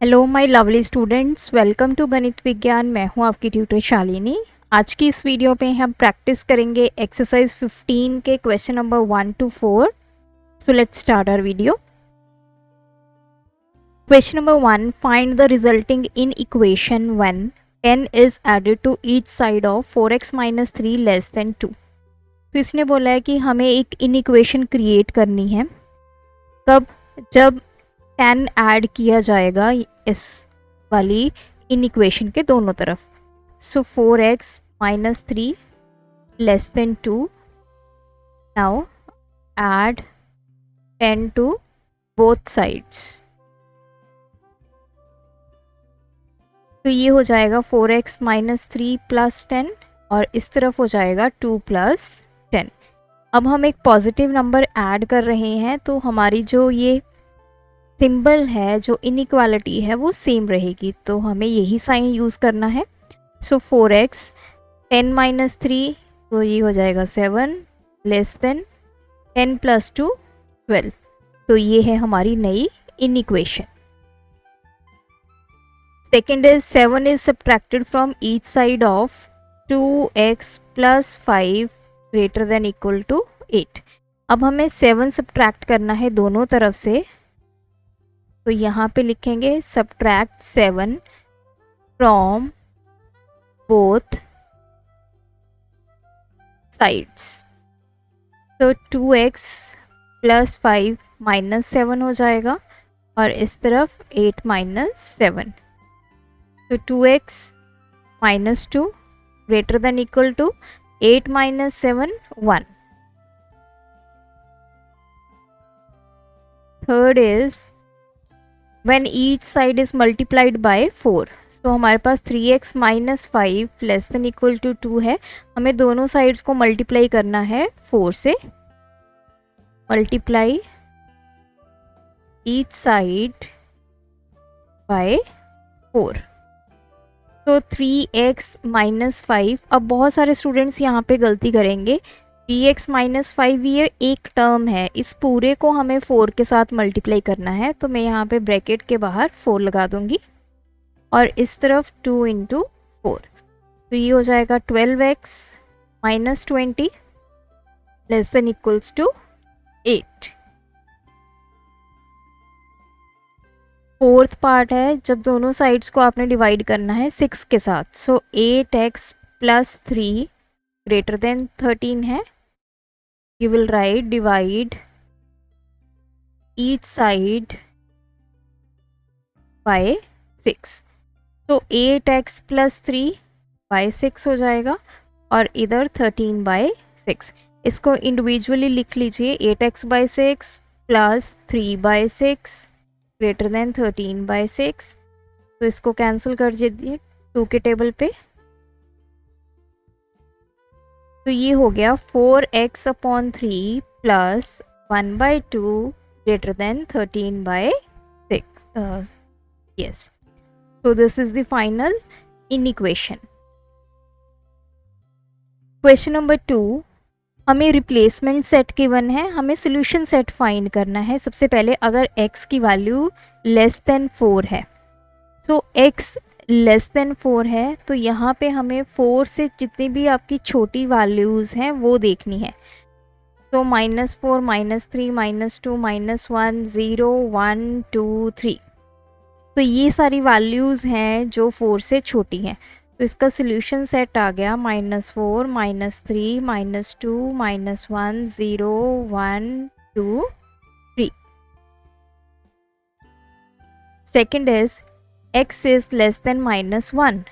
Hello my lovely students, welcome to Ganit Vigyan. मैं हूं आपकी ट्यूटर शालिनी। आज की इस वीडियो पे हम प्रैक्टिस करेंगे एक्सरसाइज 15 के question number 1 to 4। So let's start our video. Question number 1, find the resulting inequation 10 is added to each side of 4x - 3 less than 2। तो इसने बोला है कि हमें एक इन इक्वेशन क्रिएट करनी है। कब? जब 10 ऐड किया जाएगा इस वाली इन इक्वेशन के दोनों तरफ। So 4x - 3 less than 2। Now add 10 to both sides. तो ये हो जाएगा 4x - 3 + 10 और इस तरफ हो जाएगा 2 + 10। अब हम एक पॉजिटिव नंबर ऐड कर रहे हैं तो हमारी जो ये सिंबल है, जो इनइक्वालिटी है, वो सेम रहेगी। तो हमें यही साइन यूज़ करना है। सो 4x 10 - 3 तो ये हो जाएगा 7 लेस देन 10 + 2 12। तो ये है हमारी नई inequation. Second is 7 is subtracted from each side of 2x + 5 greater than equal to 8। अब हमें 7 सब्ट्रैक्ट करना है दोनों तरफ से। तो यहाँ पे लिखेंगे सब्ट्रैक्ट 7 फ्रॉम बोथ साइड्स। तो 2x + 5 -7 हो जाएगा और इस तरफ 8 - 7। तो 2x - 2 greater than equal to 8 - 7 1। Third is when each side is multiplied by 4। तो हमारे पास 3x - 5 less than equal to 2 है। हमें दोनों साइड्स को मल्टीप्लाई करना है 4 से। Multiply each side by 4। तो 3x - 5। अब बहुत सारे स्टूडेंट्स यहाँ पे गलती करेंगे। 3x - 5 ये एक टर्म है, इस पूरे को हमें 4 के साथ मल्टीप्लाई करना है। तो मैं यहाँ पे ब्रैकेट के बाहर 4 लगा दूंगी और इस तरफ 2 × 4। तो ये हो जाएगा 12x - 20 less than equals to 8। Fourth part है, जब दोनों साइड्स को आपने डिवाइड करना है 6 के साथ। सो 8x + 3 ग्रेटर देन 13 है। You will write divide each side by 6। तो 8x + 3 by 6 हो जाएगा और इधर 13/6। इसको इंडिविजुअली लिख लीजिए। 8x/6 + 3/6 greater than 13/6। तो इसको कैंसिल कर दीजिए 2 के टेबल पे। तो ये हो गया 4x/3 + 1/2 greater than 13/6। Yes, so this is the final inequation. Question number 2, हमें रिप्लेसमेंट सेट गिवन है, हमें सोल्यूशन सेट फाइंड करना है। सबसे पहले अगर x की वैल्यू लेस देन 4 है, तो x लेस देन 4 है, तो यहाँ पे हमें 4 से जितनी भी आपकी छोटी वैल्यूज़ हैं वो देखनी है। तो -4 - 3 - 2 -1 0 1 2 3। तो ये सारी वैल्यूज़ हैं जो 4 से छोटी हैं। तो इसका सोल्यूशन सेट आ गया -4 - 3 - 2 -1 0 1 2 3। Second is x is less than -1।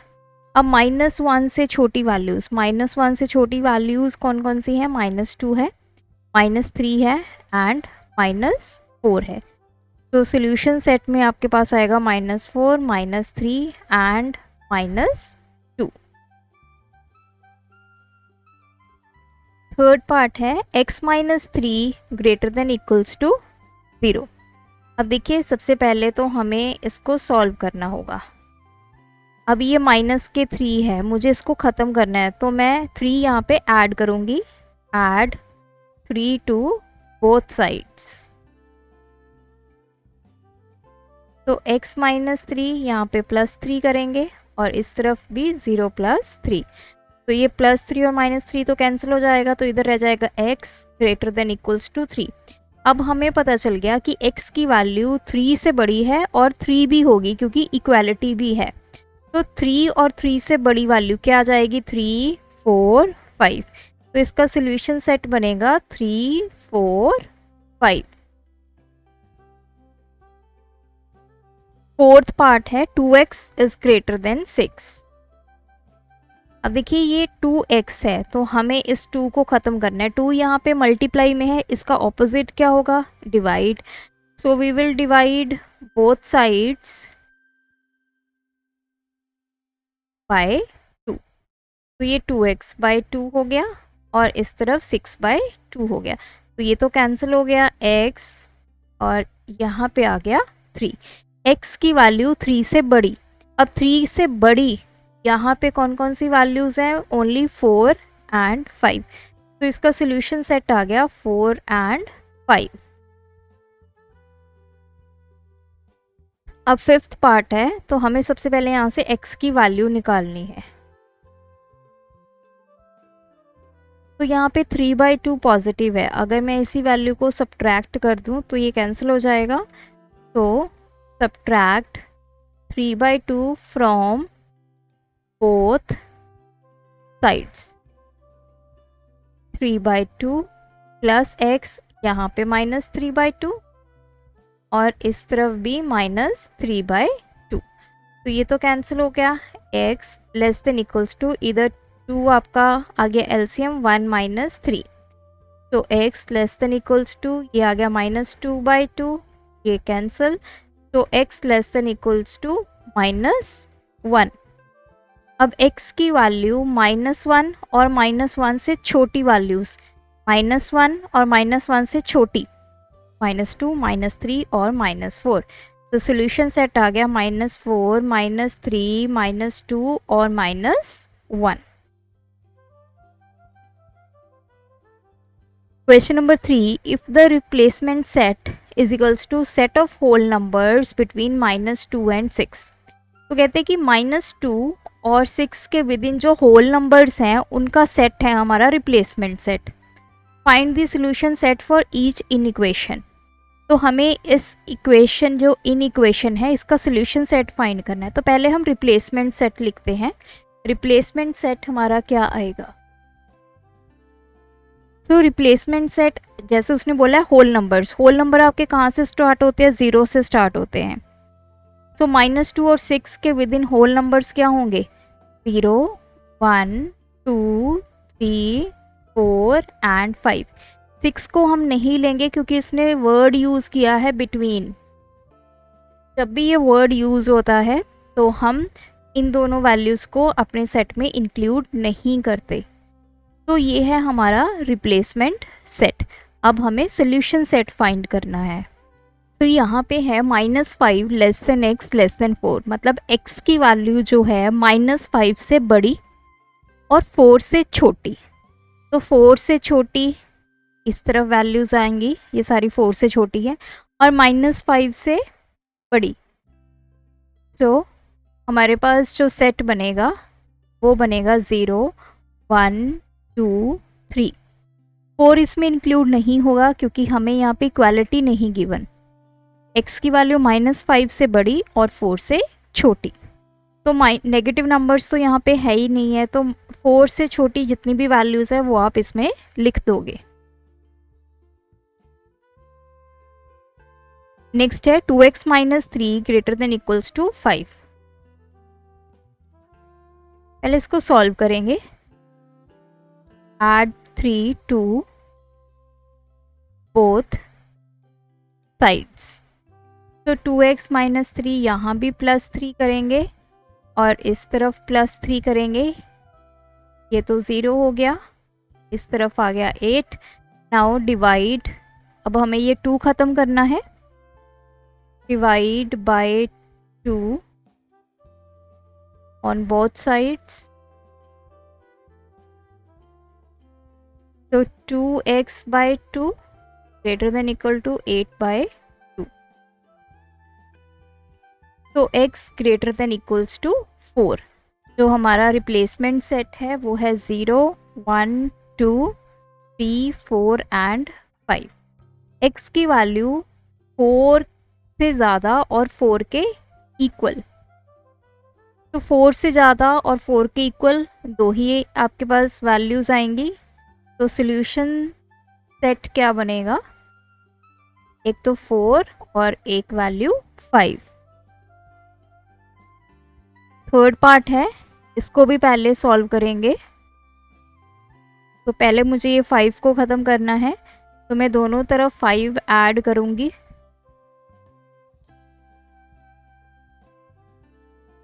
अब -1 से छोटी वैल्यूज़, -1 से छोटी वैल्यूज़ कौन कौन सी हैं? -2 है, -3 है एंड -4 है। तो सोल्यूशन सेट में आपके पास आएगा -4 -3 एंड -2। थर्ड पार्ट है x - 3 greater than equals to 0। अब देखिए, सबसे पहले तो हमें इसको सॉल्व करना होगा। अब ये -3 है, मुझे इसको ख़त्म करना है, तो मैं 3 यहाँ पे ऐड करूँगी। Add 3 to both sides. तो x माइनस 3 यहाँ पे +3 करेंगे और इस तरफ भी 0 + 3, तो ये +3 और -3 तो कैंसिल हो जाएगा, तो इधर रह जाएगा x greater than equals to 3। अब हमें पता चल गया कि x की वैल्यू 3 से बड़ी है और 3 भी होगी क्योंकि इक्वालिटी भी है। तो 3 और 3 से बड़ी वैल्यू क्या आ जाएगी, 3, 4, 5। तो इसका सोल्यूशन सेट बनेगा 3, 4, 5। फोर्थ पार्ट है 2x इज ग्रेटर देन 6। अब देखिए ये 2x है तो हमें इस 2 को ख़त्म करना है। 2 यहाँ पे मल्टीप्लाई में है, इसका ऑपोजिट क्या होगा, divide. So we will divide both sides by 2। तो ये 2x/2 हो गया और इस तरफ 6/2 हो गया, तो ये तो कैंसिल हो गया x और यहाँ पे आ गया 3। x की वैल्यू 3 से बड़ी। अब 3 से बड़ी यहाँ पे कौन कौन सी वैल्यूज़ हैं, ओनली 4 एंड 5। तो इसका सोल्यूशन सेट आ गया 4 एंड 5। अब फिफ्थ पार्ट है तो हमें सबसे पहले यहाँ से x की वैल्यू निकालनी है। तो यहाँ पे 3/2 पॉजिटिव है, अगर मैं इसी वैल्यू को सब्ट्रैक्ट कर दूँ तो ये कैंसिल हो जाएगा। तो subtract 3/2 from both sides. 3/2 plus x, यहाँ पे -3/2 और इस तरफ भी -3/2, तो ये तो कैंसिल हो गया। x less than equals to, इधर 2 आपका आ गया एलसीएम 1 - 3, तो x less than equals to, ये आ गया -2/2, ये कैंसिल, तो x less than equals to -1। अब x की वैल्यू -1 और -1 से छोटी वैल्यूज़, -1 और -1 से छोटी, -2, -3 और -4, तो सोल्यूशन सेट आ गया -4, -3, -2 और -1। Question number 3. If the replacement set is equals to set of whole numbers between -2 and 6. तो कहते हैं कि -2 और 6 के विद इन जो होल नंबर्स हैं उनका सेट है हमारा replacement set. Find the solution set for each in equation. तो हमें इस इक्वेशन जो इन इक्वेशन है इसका सोल्यूशन सेट फाइंड करना है। तो पहले हम रिप्लेसमेंट सेट लिखते हैं। रिप्लेसमेंट सेट हमारा क्या आएगा, सो रिप्लेसमेंट सेट जैसे उसने बोला है होल नंबर्स, होल नंबर आपके कहाँ से स्टार्ट होते हैं, 0 से स्टार्ट होते हैं। सो -2 और 6 के विद इन होल नंबर्स क्या होंगे, 0, 1, 2, 3, 4 एंड 5। 6 को हम नहीं लेंगे क्योंकि इसने वर्ड यूज़ किया है बिटवीन। जब भी ये वर्ड यूज़ होता है तो हम इन दोनों वैल्यूज़ को अपने सेट में इंक्लूड नहीं करते। तो ये है हमारा रिप्लेसमेंट सेट। अब हमें सोल्यूशन सेट फाइंड करना है। तो यहाँ पे है -5 less then x less then 4, मतलब x की वैल्यू जो है -5 से बड़ी और 4 से छोटी। तो 4 से छोटी इस तरफ वैल्यूज आएंगी, ये सारी 4 से छोटी है, और -5 से बड़ी। सो हमारे पास जो सेट बनेगा वो बनेगा 0, 1, 2, 3। 4 इसमें इंक्लूड नहीं होगा क्योंकि हमें यहाँ पे इक्वालिटी नहीं गिवन। x की वैल्यू -5 से बड़ी और 4 से छोटी, तो नेगेटिव नंबर्स तो यहाँ पे है ही नहीं है, तो 4 से छोटी जितनी भी वैल्यूज़ है वो आप इसमें लिख दोगे। नेक्स्ट है 2x - 3 greater than equals to 5। पहले इसको सॉल्व करेंगे। add 3 to both sides। तो 2x - 3 यहाँ भी +3 करेंगे और इस तरफ +3 करेंगे, ये तो 0 हो गया, इस तरफ आ गया 8। नाउ डिवाइड, अब हमें ये 2 ख़त्म करना है, divide by 2 on both sides. तो 2x/2 greater than equal to 8/2। तो x greater than equals to 4। जो हमारा रिप्लेसमेंट सेट है वो है 0 1 2 3 4 एंड 5। x की वैल्यू 4 से ज़्यादा और 4 के इक्वल, तो 4 से ज़्यादा और 4 के इक्वल दो ही आपके पास वैल्यूज़ आएंगी। तो सॉल्यूशन सेट क्या बनेगा, एक तो 4 और एक वैल्यू 5। थर्ड पार्ट है, इसको भी पहले सॉल्व करेंगे। तो पहले मुझे ये 5 को ख़त्म करना है, तो मैं दोनों तरफ 5 ऐड करूँगी।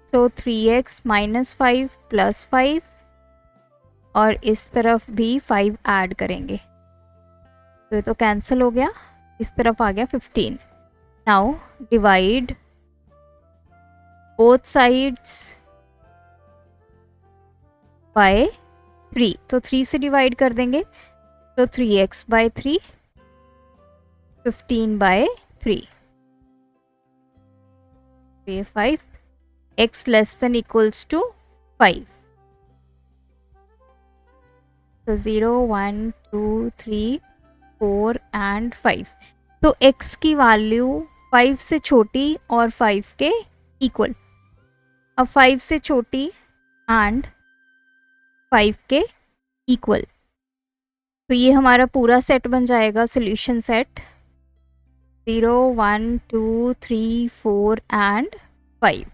सो 3x माइनस 5 प्लस 5 और इस तरफ भी 5 ऐड करेंगे, तो ये तो कैंसिल हो गया, इस तरफ आ गया 15। Now divide both sides by 3, तो 3 से डिवाइड कर देंगे, तो 3x बाय 3 15 बाय 3, ये 5, x less than equals to 5। तो 0 1 2 3 4 एंड 5। तो x की वैल्यू 5 से छोटी और 5 के इक्वल। अब 5 से छोटी एंड 5 के इक्वल, तो ये हमारा पूरा सेट बन जाएगा, solution set 0 1 2 3 4 and 5।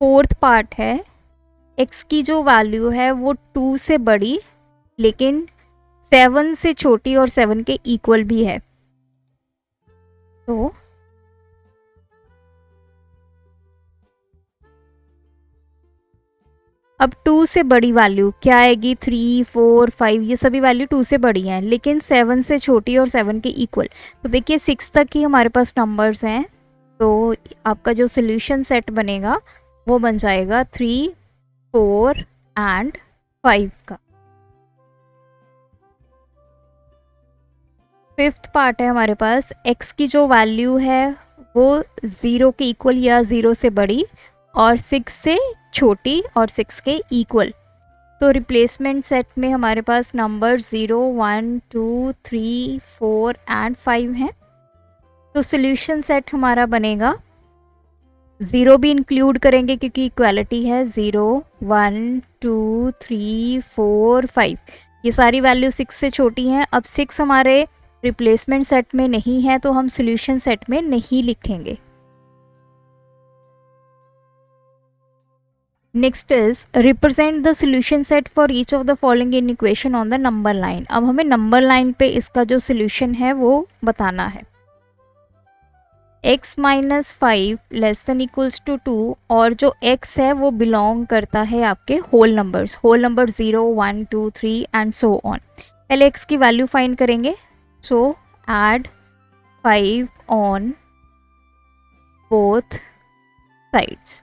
Fourth part है, x की जो वैल्यू है वो 2 से बड़ी लेकिन 7 से छोटी और 7 के इक्वल भी है। तो अब 2 से बड़ी वैल्यू क्या आएगी, 3 4 5 ये सभी वैल्यू 2 से बड़ी हैं लेकिन 7 से छोटी और 7 के इक्वल। तो देखिए 6 तक ही हमारे पास नंबर्स हैं, तो आपका जो सॉल्यूशन सेट बनेगा वो बन जाएगा 3 4 एंड 5 का। फिफ्थ पार्ट है हमारे पास, x की जो वैल्यू है वो 0 के इक्वल या 0 से बड़ी और 6 से छोटी और 6 के इक्वल। तो रिप्लेसमेंट सेट में हमारे पास नंबर 0 1 2 3 4 एंड 5 हैं। तो सॉल्यूशन सेट हमारा बनेगा, 0 भी इंक्लूड करेंगे क्योंकि इक्वालिटी है, 0 1 2 3 4 5 ये सारी वैल्यू 6 से छोटी हैं। अब 6 हमारे रिप्लेसमेंट सेट में नहीं है तो हम सॉल्यूशन सेट में नहीं लिखेंगे। Next is represent the solution set for each of the following in equation on the number line. अब हमें नंबर लाइन पे इसका जो सॉल्यूशन है वो बताना है। x minus 5 less than equals to 2 और जो x है वो बिलोंग करता है आपके whole numbers, whole number 0 1 2 3 and so on. पहले x की वैल्यू फाइंड करेंगे, so add 5 on both sides.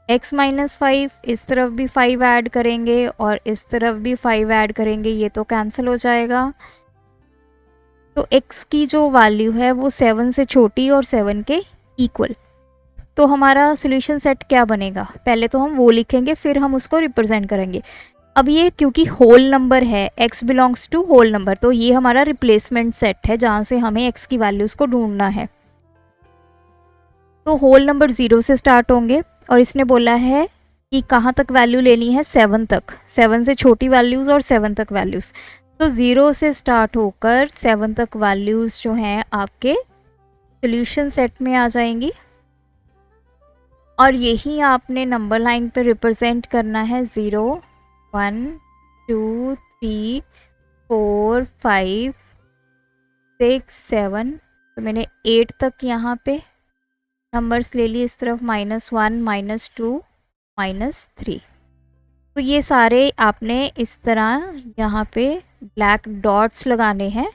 x minus 5 इस तरफ भी 5 ऐड करेंगे और इस तरफ भी 5 ऐड करेंगे, ये तो कैंसिल हो जाएगा। तो x की जो वैल्यू है वो 7 से छोटी और 7 के इक्वल। तो हमारा सॉल्यूशन सेट क्या बनेगा, पहले तो हम वो लिखेंगे फिर हम उसको रिप्रेजेंट करेंगे। अब ये क्योंकि होल नंबर है, x belongs to whole number, तो ये हमारा रिप्लेसमेंट सेट है जहाँ से हमें x की वैल्यूज़ को ढूंढना है। तो होल नंबर 0 से स्टार्ट होंगे और इसने बोला है कि कहाँ तक वैल्यू लेनी है, 7 तक, 7 से छोटी वैल्यूज़ और 7 तक वैल्यूज़। तो 0 से स्टार्ट होकर 7 तक वैल्यूज़ जो हैं आपके सॉल्यूशन सेट में आ जाएंगी और यही आपने नंबर लाइन पे रिप्रेजेंट करना है, 0 1 2 3 4 5 6 7। तो मैंने 8 तक यहाँ पे नंबर्स ले लिए, इस तरफ -1 -2 -3। तो ये सारे आपने इस तरह यहाँ पे ब्लैक डॉट्स लगाने हैं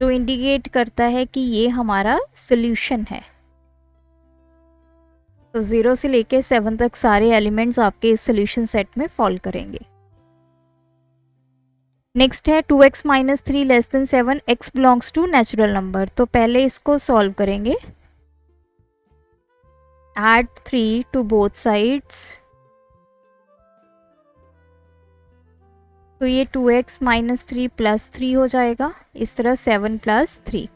जो इंडिकेट करता है कि ये हमारा सॉल्यूशन है। तो 0 से लेके 7 तक सारे एलिमेंट्स आपके इस सॉल्यूशन सेट में फॉल करेंगे। नेक्स्ट है 2x minus 3 less than 7, x belongs to natural number. तो पहले इसको सॉल्व करेंगे। add 3 to both sides. तो ये 2x माइनस 3 प्लस 3 हो जाएगा, इस तरह 7 प्लस 3,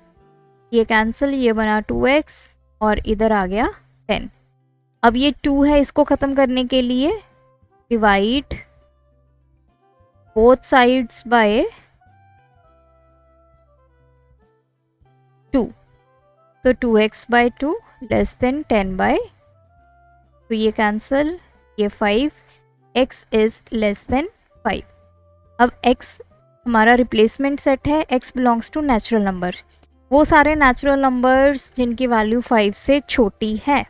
ये कैंसिल, ये बना 2x और इधर आ गया 10। अब ये 2 है, इसको ख़त्म करने के लिए डिवाइड बोथ साइड्स बाय 2, तो 2x bye 2 less than 10 bye, तो ये कैंसिल, ये 5, x इज लेस देन 5। अब x हमारा रिप्लेसमेंट सेट है, x belongs to natural number, वो सारे नेचुरल नंबर्स जिनकी वैल्यू 5 से छोटी है।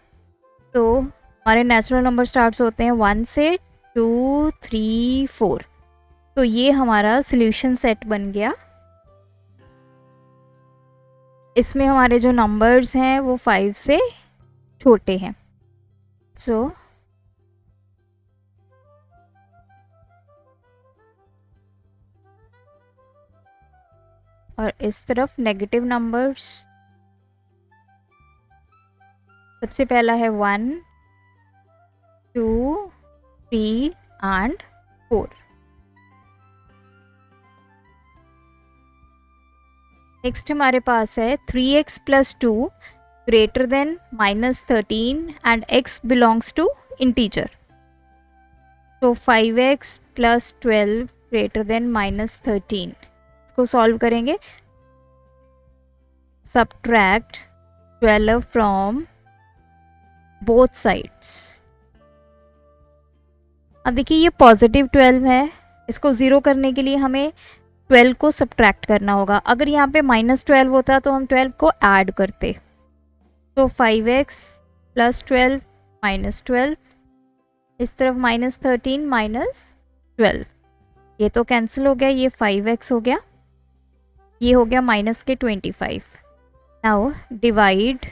तो हमारे नेचुरल नंबर स्टार्ट्स होते हैं 1 से 2 3 4, तो ये हमारा सॉल्यूशन सेट बन गया। इसमें हमारे जो नंबर्स हैं वो 5 से छोटे हैं। सो और इस तरफ नेगेटिव नंबर्स, सबसे पहला है 1 2 3 एंड 4। नेक्स्ट हमारे पास है 3x plus 2 greater than minus 13 and x belongs to integer. तो 5x plus 12 greater than minus 13, इसको सॉल्व करेंगे। Subtract 12 from both sides. अब देखिए ये पॉजिटिव 12 है, इसको ज़ीरो करने के लिए हमें 12 को सब्ट्रैक्ट करना होगा। अगर यहाँ पे माइनस 12 होता तो हम 12 को ऐड करते, तो 5x प्लस 12 माइनस 12, इस तरफ माइनस 13 माइनस 12, ये तो कैंसिल हो गया, ये 5x हो गया, ये हो गया माइनस के 25। Now divide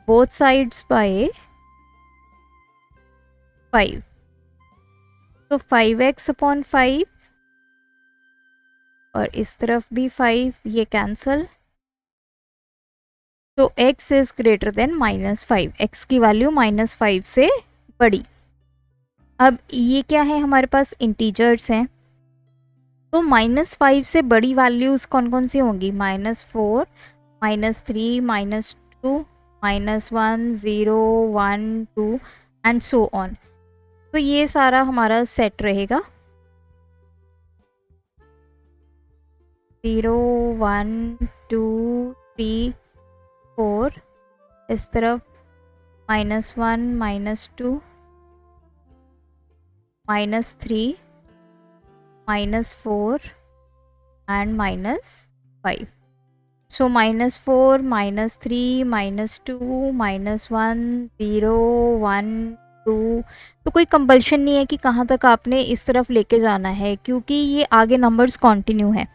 both sides bye 5, तो 5x अपॉन 5 और इस तरफ भी 5, ये कैंसिल, तो x is greater than minus 5, x की वैल्यू माइनस 5 से बड़ी। अब ये क्या है, हमारे पास इंटीजर्स हैं, तो माइनस 5 से बड़ी वैल्यूज़ कौन कौन सी होंगी, minus 4 minus 3 minus 2 minus 1 0 1 2 and so on. तो ये सारा हमारा सेट रहेगा 0 1 2 3 4, इस तरफ minus 1 minus 2 minus 3 minus 4 and minus 5। So minus 4 minus 3 minus 2 minus 1 0 1 2, तो कोई कंपल्शन नहीं है कि कहाँ तक आपने इस तरफ लेके जाना है, क्योंकि ये आगे नंबर्स कंटिन्यू है,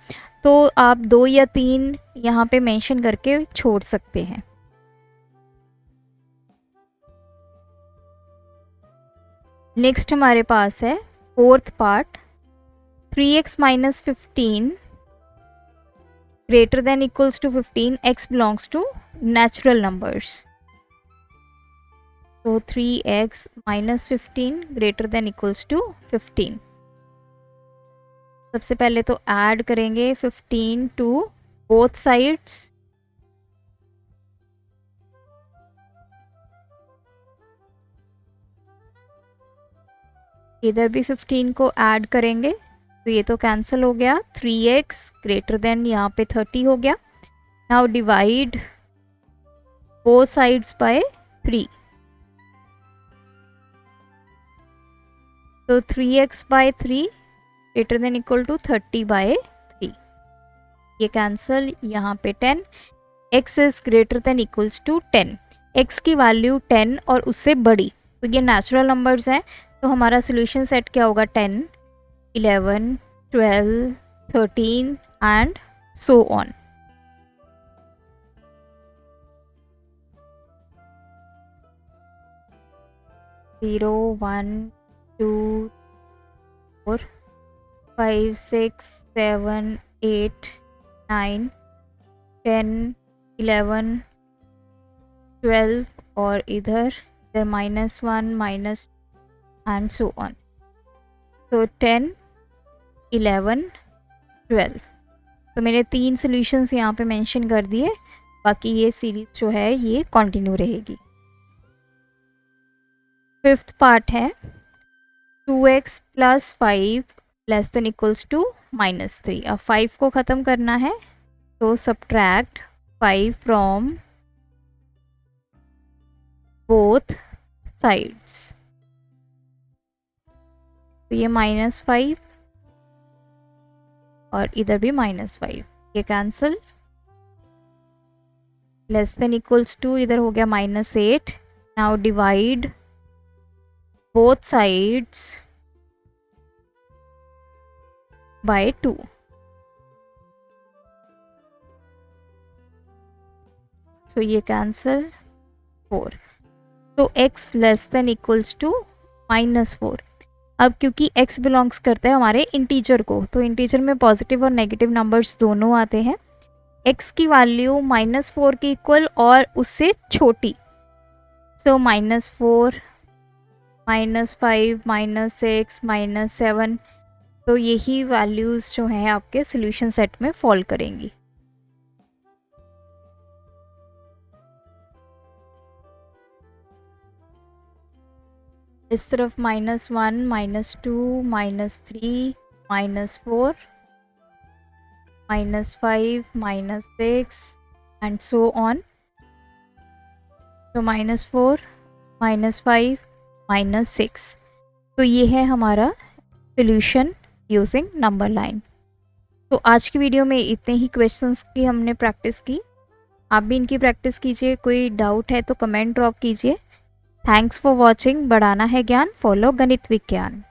तो आप 2 या 3 यहाँ पे मेंशन करके छोड़ सकते हैं। नेक्स्ट हमारे पास है fourth part, 3x minus 15 greater than equals to 15, x belongs to natural numbers. तो 3x minus 15 greater than equals to 15। सबसे पहले तो ऐड करेंगे 15 टू बोथ साइड्स, इधर भी 15 को ऐड करेंगे, तो ये तो कैंसिल हो गया, 3x ग्रेटर देन यहाँ पे 30 हो गया। Now divide both sides by 3, तो 3x by 3 greater than equal to 30 by 3, ये कैंसिल, यहाँ पे 10, x is greater than equals to 10, x की वैल्यू 10 और उससे बड़ी, तो ये नेचुरल नंबर्स हैं, तो हमारा सोल्यूशन सेट क्या होगा, 10 11 12 13 एंड सो ऑन। ज़ीरो 1 2 4 5 6 7 8 9 10 11 12 और इधर -1 माइनस एंड सो ऑन। तो 10 11 12। तो मैंने 3 सॉल्यूशंस यहाँ पे मेंशन कर दिए, बाकी ये सीरीज जो है ये कंटिन्यू रहेगी। 5th पार्ट है 2x + 5 less than equals to -3। अब 5 को ख़त्म करना है, तो सब्ट्रैक्ट 5 फ्रॉम बोथ साइड्स। तो ये -5 और इधर भी -5, ये cancel. Less than equals to इधर हो गया -8। Now divide both sides by 2। So ये कैंसिल 4। तो x less than equals to -4। अब क्योंकि x बिलोंग्स करता है हमारे इंटीजर को, तो इंटीजर में पॉजिटिव और नेगेटिव नंबर्स दोनों आते हैं। x की वैल्यू -4 की इक्वल और उससे छोटी, सो -4 -5 -6 -7, तो यही वैल्यूज़ जो हैं आपके सोल्यूशन सेट में फॉल करेंगी। इस तरफ -1 -2 -3 -4 -5 -6 एंड सो ऑन। तो -4 -5 -6, तो ये है हमारा सोल्यूशन यूजिंग नंबर लाइन। तो आज की वीडियो में इतने ही क्वेश्चंस की हमने प्रैक्टिस की। आप भी इनकी प्रैक्टिस कीजिए, कोई डाउट है तो कमेंट ड्रॉप कीजिए। Thanks for watching. बढ़ाना है ज्ञान, फॉलो गणित विज्ञान।